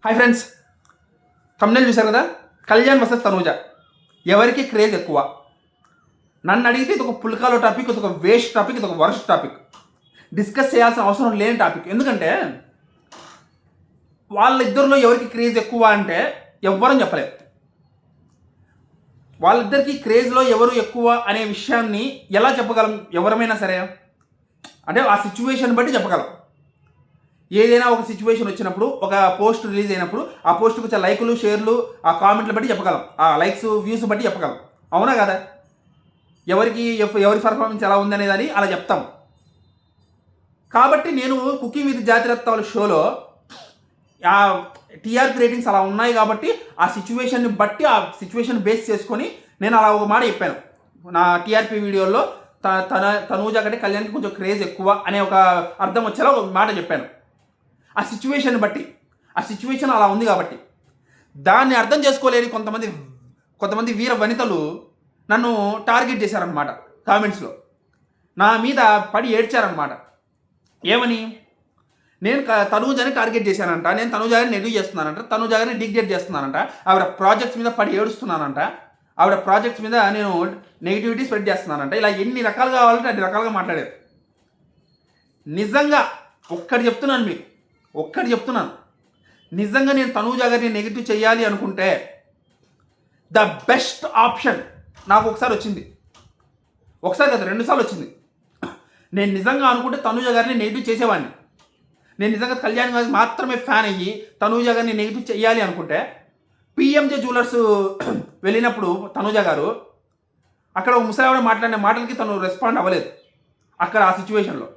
Hi friends, thumbnail చూశారు కదా. Kalyan versus Tanuja ఎవరికి క్రేజ్ ఎక్కువ? నన్ను అడిగితే ఇది ఒక పుల్కాలో టాపిక్, ఇది ఒక వేస్ట్ టాపిక్, ఇది ఒక వర్స్ట్ టాపిక్, డిస్కస్ చేయాల్సిన అవసరం లేని టాపిక్. ఎందుకంటే వాళ్ళిద్దరిలో ఎవరికి క్రేజ్ ఎక్కువ అంటే ఎవ్వరని చెప్పలేదు. వాళ్ళిద్దరికి క్రేజ్లో ఎవరు ఎక్కువ అనే విషయాన్ని ఎలా చెప్పగలం? ఎవరమైనా సరే అంటే ఆ సిచ్యువేషన్ బట్టి చెప్పగలం. ఏదైనా ఒక సిచ్యువేషన్ వచ్చినప్పుడు, ఒక పోస్ట్ రిలీజ్ అయినప్పుడు ఆ పోస్ట్కి వచ్చే లైకులు, షేర్లు, ఆ కామెంట్లు బట్టి చెప్పగలం, ఆ లైక్స్, వ్యూస్ బట్టి చెప్పగలం. అవునా కదా? ఎవరి పర్ఫార్మెన్స్ ఎలా ఉందనేది అలా చెప్తాం. కాబట్టి నేను కుకింగ్ విత్ జాతిరత్నాల షోలో ఆ టీఆర్పీ రేటింగ్స్ అలా ఉన్నాయి కాబట్టి ఆ సిచ్యువేషన్ని బట్టి, ఆ సిచ్యువేషన్ బేస్ చేసుకొని నేను అలా ఒక మాట చెప్పాను. నా టీఆర్పీ వీడియోలో తనూజ కంటే కళ్యాణ్కి కొంచెం క్రేజ్ ఎక్కువ అనే ఒక అర్థం వచ్చేలా ఒక మాట చెప్పాను. ఆ సిచ్యువేషన్ బట్టి, ఆ సిచ్యువేషన్ అలా ఉంది కాబట్టి దాన్ని అర్థం చేసుకోలేని కొంతమంది వీర వనితలు నన్ను టార్గెట్ చేశారనమాట. కామెంట్స్లో నా మీద పడి ఏడ్చారనమాట. ఏమని? నేను తనూజని టార్గెట్ చేశానంట, నేను తనూజని నెగ్లెక్ట్ చేస్తున్నానంట, తనూజని డిగ్రేడ్ చేస్తున్నానంట, ఆవిడ ప్రాజెక్ట్స్ మీద పడి ఏడుస్తున్నానంట, ఆవిడ ప్రాజెక్ట్స్ మీద నేను నెగిటివిటీ స్ప్రెడ్ చేస్తున్నానంట. ఇలా ఎన్ని రకాలుగా కావాలంటే అన్ని రకాలుగా మాట్లాడారు. నిజంగా ఒక్కటి చెప్తున్నాను, నిజంగా నేను తనూజ గారిని నెగిటివ్ చేయాలి అనుకుంటే ద బెస్ట్ ఆప్షన్ నాకు ఒకసారి వచ్చింది. ఒకసారి కదా, 2 సార్లు వచ్చింది. నేను నిజంగా అనుకుంటే తనూజ గారిని నెగిటివ్ చేసేవాడిని. నేను నిజంగా కళ్యాణ్ గారికి మాత్రమే ఫ్యాన్ అయ్యి తనూజ గారిని నెగిటివ్ చేయాలి అనుకుంటే పిఎంజే జ్యువెలర్స్ వెళ్ళినప్పుడు తనూజ గారు అక్కడ ఒక ముసలావిడ మాట్లాడిన మాటలకి తను రెస్పాండ్ అవ్వలేదు అక్కడ ఆ సిచ్యువేషన్లో.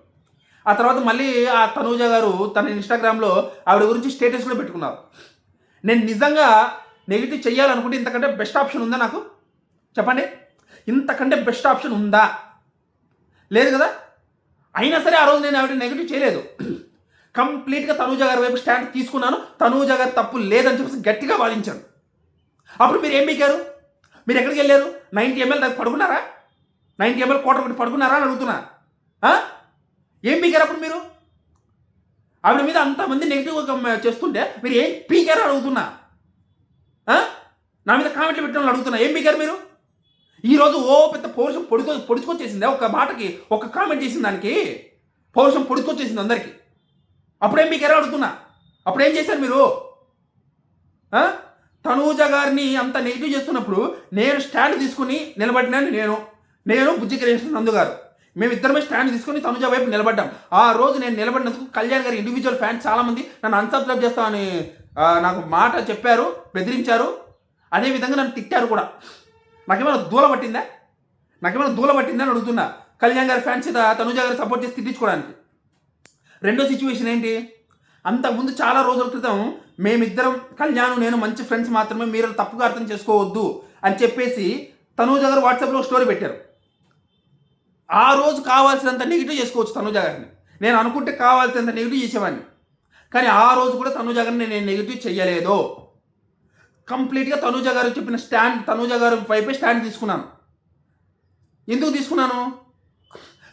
ఆ తర్వాత మళ్ళీ ఆ తనూజ గారు తన ఇన్స్టాగ్రామ్లో ఆవిడ గురించి స్టేటస్ కూడా పెట్టుకున్నారు. నేను నిజంగా నెగిటివ్ చేయాలనుకుంటే ఇంతకంటే బెస్ట్ ఆప్షన్ ఉందా నాకు? చెప్పండి, ఇంతకంటే బెస్ట్ ఆప్షన్ ఉందా? లేదు కదా. అయినా సరే ఆ రోజు నేను ఆవిడ నెగిటివ్ చేయలేదు. కంప్లీట్గా తనూజ గారి వైపు స్టాండ్ తీసుకున్నాను. తనూజ గారి తప్పు లేదని చెప్పేసి గట్టిగా వాదించాను. అప్పుడు మీరు ఏం పీకారు? మీరు ఎక్కడికి వెళ్ళారు? 90 ml దాకా పడుకున్నారా? 90 ml కోట ఒకటి పడుకున్నారా అని అడుగుతున్నా. ఏం పీకారు అప్పుడు మీరు? ఆవిడ మీద అంతమంది నెగిటివ్గా చేస్తుంటే మీరు ఏం పీకారు అడుగుతున్నా. నా మీద కామెంట్లు పెట్టిన అడుగుతున్నా, ఏం పీకారు మీరు? ఈరోజు పెద్ద పౌరుషం పొడుచుకొచ్చేసింది. ఒక మాటకి, ఒక కామెంట్ చేసిన దానికి పౌరుషం పొడుచుకొచ్చేసింది అందరికీ. అప్పుడేం పీకారో అడుగుతున్నా. అప్పుడేం చేశారు మీరు? తనూజ గారిని అంత నెగిటివ్ చేస్తున్నప్పుడు నేను స్టాండ్ తీసుకుని నిలబడినాను. నేను బుజ్జి కృష్ణ నందు గారు మేమిద్దరమే స్టాండ్ తీసుకొని తనూజ వైపు నిలబడ్డాం. ఆ రోజు నేను నిలబడినందుకు కళ్యాణ్ గారి ఇండివిజువల్ ఫ్యాన్స్ చాలామంది నన్ను అన్సబ్స్క్రైబ్ చేస్తామని నాకు మాట చెప్పారు, బెదిరించారు, అదేవిధంగా నన్ను తిట్టారు కూడా. నాకేమైనా దూల పట్టిందా అని అడుగుతున్నా. కళ్యాణ్ గారి ఫ్యాన్స్ తనూజ గారు సపోర్ట్ చేసి తిట్టించుకోవడానికి. రెండో సిచ్యువేషన్ ఏంటి? అంతకుముందు చాలా రోజుల క్రితం మేమిద్దరం, కళ్యాణ్ నేను మంచి ఫ్రెండ్స్ మాత్రమే, మీరు తప్పుగా అర్థం చేసుకోవద్దు అని చెప్పేసి తనూజ గారు వాట్సాప్లో స్టోరీ పెట్టారు. ఆ రోజు కావాల్సినంత నెగిటివ్ చేసుకోవచ్చు తనూజ గారిని. నేను అనుకుంటే కావాల్సినంత నెగిటివ్ చేసేవాడిని. కానీ ఆ రోజు కూడా తనూజ గారిని నేను నెగిటివ్ చేయలేదు. కంప్లీట్గా తనూజ గారు చెప్పిన స్టాండ్, తనూజ గారు వైపే స్టాండ్ తీసుకున్నాను. ఎందుకు తీసుకున్నాను?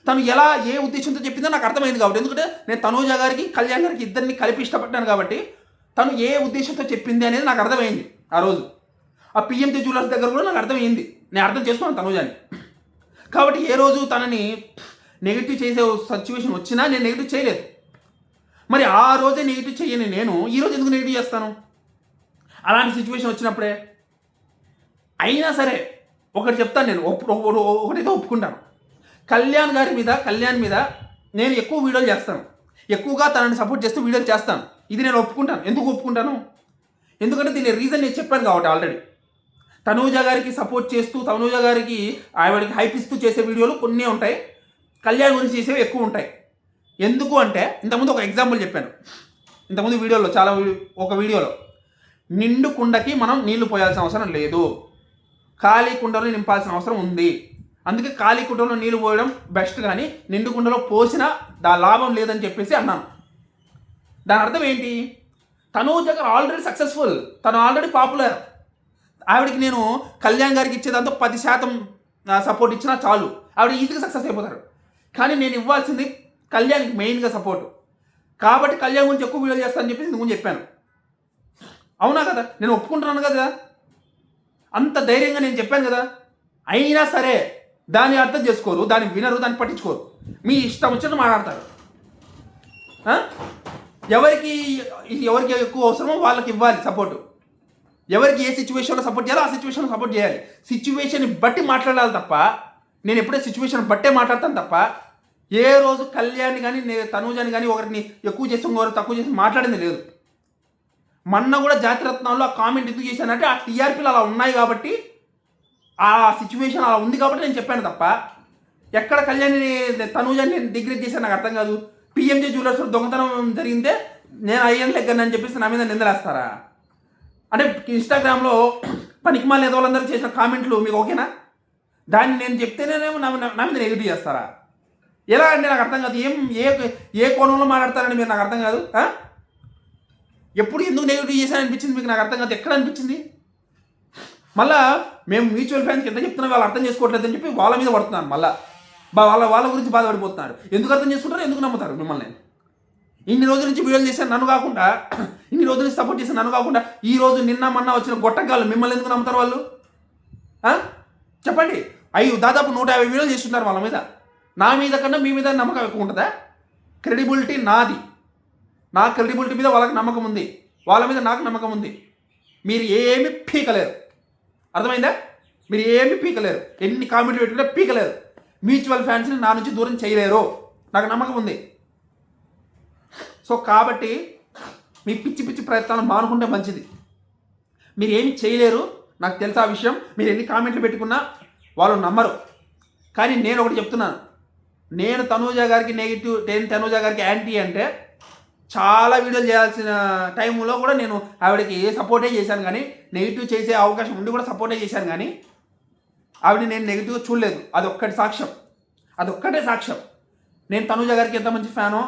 తను ఏ ఉద్దేశంతో చెప్పిందో నాకు అర్థమైంది కాబట్టి. ఎందుకంటే నేను తనూజ గారికి, కళ్యాణ్ గారికి ఇద్దరిని కలిపి ఇష్టపడ్డాను కాబట్టి తను ఏ ఉద్దేశంతో చెప్పింది అనేది నాకు అర్థమైంది. ఆ రోజు ఆ పిఎంజే జ్యువెలర్స్ దగ్గర కూడా నాకు అర్థమైంది. నేను అర్థం చేసుకున్నాను తనూజని. కాబట్టి ఏ రోజు తనని నెగిటివ్ చేసే సిచ్యువేషన్ వచ్చినా నేను నెగిటివ్ చేయలేదు. మరి ఆ రోజే నెగిటివ్ చేయని నేను ఈరోజు ఎందుకు నెగిటివ్ చేస్తాను? అలాంటి సిచ్యువేషన్ వచ్చినప్పుడే. అయినా సరే ఒకటి చెప్తాను, నేను ఒకటైతే ఒప్పుకుంటాను. కళ్యాణ్ మీద నేను ఎక్కువ వీడియోలు చేస్తాను, ఎక్కువగా తనని సపోర్ట్ చేస్తూ వీడియోలు చేస్తాను. ఇది నేను ఒప్పుకుంటాను. ఎందుకు ఒప్పుకుంటాను? ఎందుకంటే దీని రీజన్ నేను చెప్పాను కాబట్టి ఆల్రెడీ. తనూజ గారికి సపోర్ట్ చేస్తూ, తనూజ గారికి ఆవిడకి హైప్ ఇస్తూ చేసే వీడియోలు కొన్ని ఉంటాయి, కళ్యాణ్ గురించి చేసేవి ఎక్కువ ఉంటాయి. ఎందుకు అంటే ఇంతకుముందు ఒక ఎగ్జాంపుల్ చెప్పాను. ఇంతకుముందు వీడియోలో ఒక వీడియోలో నిండు కుండకి మనం నీళ్లు పోయాల్సిన అవసరం లేదు, ఖాళీ కుండలో నింపాల్సిన అవసరం ఉంది. అందుకే ఖాళీ కుండలో నీళ్ళు పోయడం బెస్ట్, కానీ నిండు కుండలో పోసినా లాభం లేదని చెప్పేసి అన్నాను. దాని అర్థం ఏంటి? తనూజ గారు ఆల్రెడీ సక్సెస్ఫుల్, తను ఆల్రెడీ పాపులర్. ఆవిడకి నేను కళ్యాణ్ గారికి ఇచ్చేదాంతో 10% సపోర్ట్ ఇచ్చినా చాలు, ఆవిడ ఈజీగా సక్సెస్ అయిపోతారు. కానీ నేను ఇవ్వాల్సింది కళ్యాణ్కి మెయిన్గా సపోర్టు. కాబట్టి కళ్యాణ్ గురించి ఎక్కువ వీడియోలు చేస్తానని చెప్పేసి ఇంతకు చెప్పాను. అవునా కదా? నేను ఒప్పుకుంటున్నాను కదా, అంత ధైర్యంగా నేను చెప్పాను కదా. అయినా సరే దాన్ని అర్థం చేసుకోరు, దాన్ని వినరు, దాన్ని పట్టించుకోరు, మీ ఇష్టం వచ్చినట్టు మాట్లాడతారు. ఎవరికి ఎవరికి ఎక్కువ అవసరమో వాళ్ళకి ఇవ్వాలి సపోర్టు. ఎవరికి ఏ సిచ్యువేషన్లో సపోర్ట్ చేయాలో ఆ సిచ్యువేషన్లో సపోర్ట్ చేయాలి. సిచ్యువేషన్ బట్టి మాట్లాడాలి తప్ప, నేను ఎప్పుడే సిచ్యువేషన్ బట్టే మాట్లాడతాను తప్ప, ఏ రోజు కళ్యాణ్ కానీ తనూజని కానీ ఒకరిని ఎక్కువ చేసి ఇంకొకరు తక్కువ చేసి మాట్లాడింది లేదు. మొన్న కూడా జాతిరత్నాల్లో ఆ కామెంట్ ఎందుకు చేశానంటే ఆ టీఆర్పీలు అలా ఉన్నాయి కాబట్టి, ఆ సిచ్యువేషన్ అలా ఉంది కాబట్టి నేను చెప్పాను తప్ప, ఎక్కడ కళ్యాణ్ని తనూజని నేను డిగ్రేడ్ చేశాను నాకు అర్థం కాదు. పిఎంజే జ్యువెలర్స్ దొంగతనం జరిగిందే నేను అయ్యాను లెగ్గని చెప్పేసి నా మీద నిందలేస్తారా? అంటే ఇన్స్టాగ్రామ్లో పనికిమాల ఏదో వాళ్ళందరూ చేసిన కామెంట్లు మీకు ఓకేనా? దాన్ని నేను చెప్తేనేమో నా మీద నెగిటివ్ చేస్తారా? ఎలా అంటే నాకు అర్థం కాదు. ఏ కోణంలో మాట్లాడతారని మీరు నాకు అర్థం కాదు. ఎప్పుడు ఎందుకు నెగిటివ్ చేశాను అనిపించింది మీకు నాకు అర్థం కాదు. ఎక్కడ అనిపించింది? మళ్ళా మేము మ్యూచువల్ ఫండ్స్కి ఎంత చెప్తున్నా వాళ్ళు అర్థం చేసుకోవట్లేదని చెప్పి వాళ్ళ మీద పడుతున్నాను. మళ్ళీ వాళ్ళ గురించి బాధపడిపోతున్నారు. ఎందుకు అర్థం చేసుకుంటారు, ఎందుకు నమ్ముతారు మిమ్మల్ని? ఇన్ని రోజుల నుంచి వీడియోలు చేశాను నన్ను కాకుండా, ఇన్ని రోజుల నుంచి సపోర్ట్ చేశాను నన్ను కాకుండా, ఈ రోజు నిన్న మొన్న వచ్చిన గొట్టగాళ్ళు మిమ్మల్ని ఎందుకు నమ్ముతారు వాళ్ళు? చెప్పండి. దాదాపు 150 వీడియోలు చేస్తున్నారు వాళ్ళ మీద. నా మీద కన్నా మీ మీద నమ్మకం ఎక్కువ ఉంటుందా? క్రెడిబిలిటీ నాది. నా క్రెడిబిలిటీ మీద వాళ్ళకి నమ్మకం ఉంది, వాళ్ళ మీద నాకు నమ్మకం ఉంది. మీరు ఏమి పీకలేరు, అర్థమైందా? మీరు ఏమి పీకలేరు. ఎన్ని కామెంట్లు పెట్టుకుంటే పీకలేరు. మ్యూచువల్ ఫ్యాన్స్ని నా నుంచి దూరం చేయలేరు, నాకు నమ్మకం ఉంది. సో కాబట్టి మీ పిచ్చి పిచ్చి ప్రయత్నాలు మానుకుంటే మంచిది. మీరు ఏమి చేయలేరు, నాకు తెలుసు ఆ విషయం. మీరు ఎన్ని కామెంట్లు పెట్టుకున్నా వాళ్ళు నమ్మరు. కానీ నేను ఒకటి చెప్తున్నాను, నేను తనూజ గారికి నెగిటివ్, తనూజ గారికి యాంటీ అంటే చాలా వీడియోలు చేయాల్సిన టైంలో కూడా నేను ఆవిడకి సపోర్టే చేశాను, కానీ నెగిటివ్ చేసే అవకాశం ఉండి కూడా సపోర్టే చేశాను, కానీ ఆవిడ నేను నెగిటివ్గా చూడలేదు. అదొక్కటి సాక్ష్యం, అదొక్కటే సాక్ష్యం. నేను తనూజ గారికి ఎంత మంచి ఫ్యానో,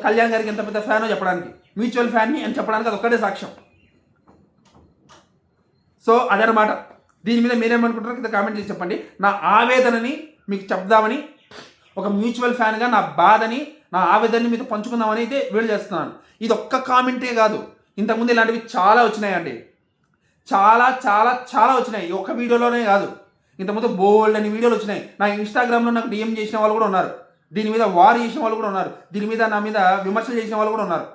కళ్యాణ్ గారికి ఎంత పెద్ద ఫ్యానో చెప్పడానికి, మ్యూచువల్ ఫ్యాన్ని అని చెప్పడానికి అదొక్కటే సాక్ష్యం. సో అదనమాట. దీని మీద మీరేమనుకుంటారో కింద కామెంట్ చేసి చెప్పండి. నా ఆవేదనని మీకు చెప్దామని, ఒక మ్యూచువల్ ఫ్యాన్గా నా బాధని, నా ఆవేదనని మీతో పంచుకుందామని అయితే వీడియో చేస్తున్నాను. ఇది ఒక్క కామెంటే కాదు, ఇంతకుముందు ఇలాంటివి చాలా వచ్చినాయండి. చాలా చాలా చాలా వచ్చినాయి, ఈ ఒక్క వీడియోలోనే కాదు. ఇంతకుముందు బోల్డ్ అని వీడియోలు వచ్చినాయి. నా ఇన్స్టాగ్రామ్లో నాకు డిఎం చేసిన వాళ్ళు కూడా ఉన్నారు, దీని మీద వార్ చేసిన వాళ్ళు కూడా ఉన్నారు, దీని మీద నా మీద విమర్శలు చేసిన వాళ్ళు కూడా ఉన్నారు.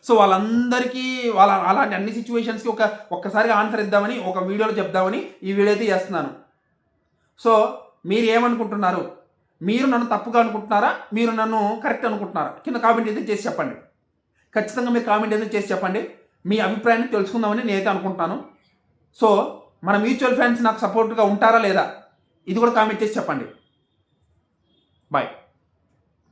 సో వాళ్ళందరికీ అలాంటి అన్ని సిచ్యువేషన్స్కి ఒక్కసారిగా ఆన్సర్ ఇద్దామని ఒక వీడియోలో చెప్దామని ఈ వీడియో అయితే చేస్తున్నాను. సో మీరు ఏమనుకుంటున్నారు? మీరు నన్ను తప్పుగా అనుకుంటున్నారా, మీరు నన్ను కరెక్ట్ అనుకుంటున్నారా? కింద కామెంట్ అయితే చేసి చెప్పండి. ఖచ్చితంగా మీరు కామెంట్ అయితే చేసి చెప్పండి. మీ అభిప్రాయాన్ని తెలుసుకుందామని నేనైతే అనుకుంటున్నాను. సో మన మ్యూచువల్ ఫ్యాన్స్ నాకు సపోర్ట్గా ఉంటారా లేదా, ఇది కూడా కామెంట్ చేసి చెప్పండి. బాయ్.